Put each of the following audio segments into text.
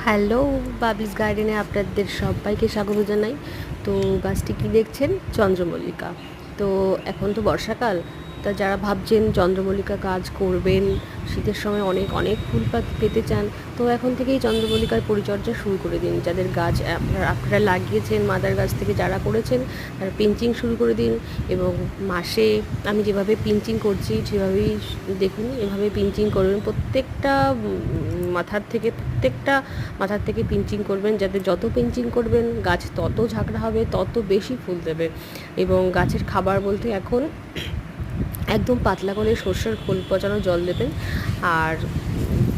Hello, বাবলিস গার্ডেনে আপনাদের সবাইকে স্বাগত জানাই। তো গাছটি কী দেখছেন? চন্দ্রমল্লিকা। তো এখন তো বর্ষাকাল, তা যারা ভাবছেন চন্দ্রমল্লিকা গাছ করবেন, শীতের সময় অনেক অনেক ফুল পেতে চান, তো এখন থেকেই চন্দ্রমল্লিকার পরিচর্যা শুরু করে দিন। যাদের গাছ আপনারা লাগিয়েছেন, মাদার গাছ থেকে যারা করেছেন তারা পিঞ্চিং শুরু করে দিন। এবং মাসে আমি যেভাবে পিঞ্চিং করছি সেভাবেই দেখুন, এভাবে পিঞ্চিং করবেন। প্রত্যেকটা মাথার থেকে পিঞ্চিং করবেন, যাতে যত পিঞ্চিং করবেন গাছ তত ঝাঁকড়া হবে, তত বেশি ফুল দেবে। এবং গাছের খাবার বলতে এখন একদম পাতলা করে সর্ষের খোল পচানো জল দেবেন। আর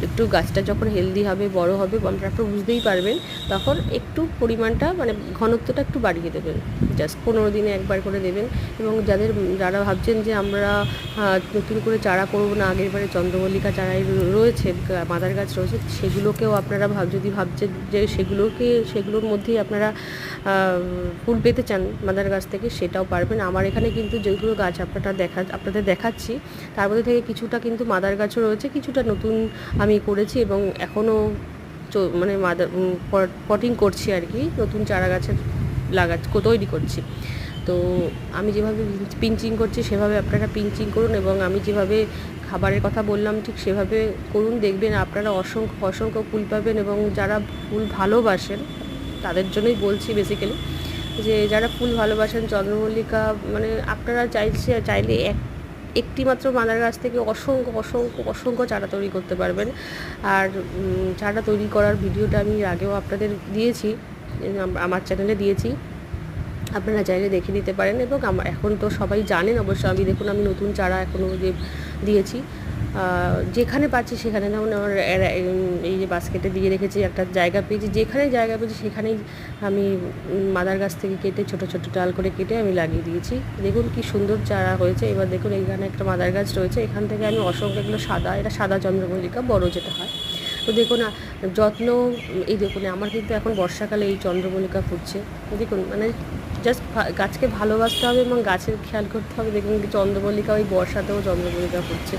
একটু গাছটা যখন হেলদি হবে, বড় হবে, আপনারা বুঝতেই পারবেন, তখন একটু পরিমাণটা মানে ঘনত্বটা একটু বাড়িয়ে দেবেন। জাস্ট 15 দিনে একবার করে দেবেন। এবং যারা ভাবছেন যে আমরা নতুন করে চারা করবো না, আগের বারে চন্দ্রমল্লিকা চারাই রয়েছে, মাদার গাছ রয়েছে, সেগুলোকেও আপনারা যদি ভাবছেন যে সেগুলোর মধ্যেই আপনারা ফুল পেতে চান মাদার গাছ থেকে, সেটাও পারবেন। আমার এখানে কিন্তু যেগুলো গাছ আপনাদের দেখাচ্ছি, তার মধ্যে থেকে কিছুটা কিন্তু মাদার গাছও রয়েছে, কিছুটা নতুন আমি করেছি এবং এখনও মানে পটিং করছি আর কি, নতুন চারা গাছের তৈরি করছি। তো আমি যেভাবে পিঞ্চিং করছি সেভাবে আপনারা পিঞ্চিং করুন, এবং আমি যেভাবে খাবারের কথা বললাম ঠিক সেভাবে করুন। দেখবেন আপনারা অসংখ্য অসংখ্য ফুল পাবেন। এবং যারা ফুল ভালোবাসেন তাদের জন্যই বলছি বেসিক্যালি, যে যারা ফুল ভালোবাসেন চন্দ্রমল্লিকা, মানে আপনারা চাইলে একটি মাত্র মাদার গাছ থেকে অসংখ্য অসংখ্য অসংখ্য চারা তৈরি করতে পারবেন। আর চারা তৈরি করার ভিডিওটা আমি আগেও আপনাদের দিয়েছি, আমার চ্যানেলে দিয়েছি, আপনারা চাইলে দেখে নিতে পারেন। এবং এখন তো সবাই জানেন অবশ্য, আমি নতুন চারা এখনও দিয়েছি যেখানে পাচ্ছি সেখানে। যেমন আমার এই যে বাস্কেটে দিয়ে রেখেছি, একটা জায়গা পেয়েছি, যেখানে জায়গা পেয়েছি সেখানেই আমি মাদার গাছ থেকে কেটে ছোটো ছোটো ডাল করে কেটে আমি লাগিয়ে দিয়েছি। দেখুন কি সুন্দর চারা হয়েছে। এবার দেখুন এখানে একটা মাদার গাছ রয়েছে, এখান থেকে আমি অসংখ্য, এগুলো এটা সাদা চন্দ্রমল্লিকা, বড় যেটা হয়। তো দেখুন যত্ন, এই দেখুন আমার কিন্তু এখন বর্ষাকালে এই চন্দ্রমল্লিকা ফুটছে। দেখুন মানে জাস্ট গাছকে ভালোবাসতে হবে এবং গাছের খেয়াল করতে হবে। দেখুন চন্দ্রমল্লিকা ওই বর্ষাতেও চন্দ্রমল্লিকা ফুটছে।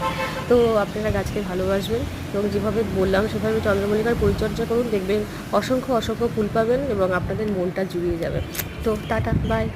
তো আপনারা গাছকে ভালোবাসবেন এবং যেভাবে বললাম সেভাবে চন্দ্রমল্লিকার পরিচর্যা করুন, দেখবেন অসংখ্য অসংখ্য ফুল পাবেন এবং আপনাদের মনটা জুড়িয়ে যাবে। তো টাটা, বাই।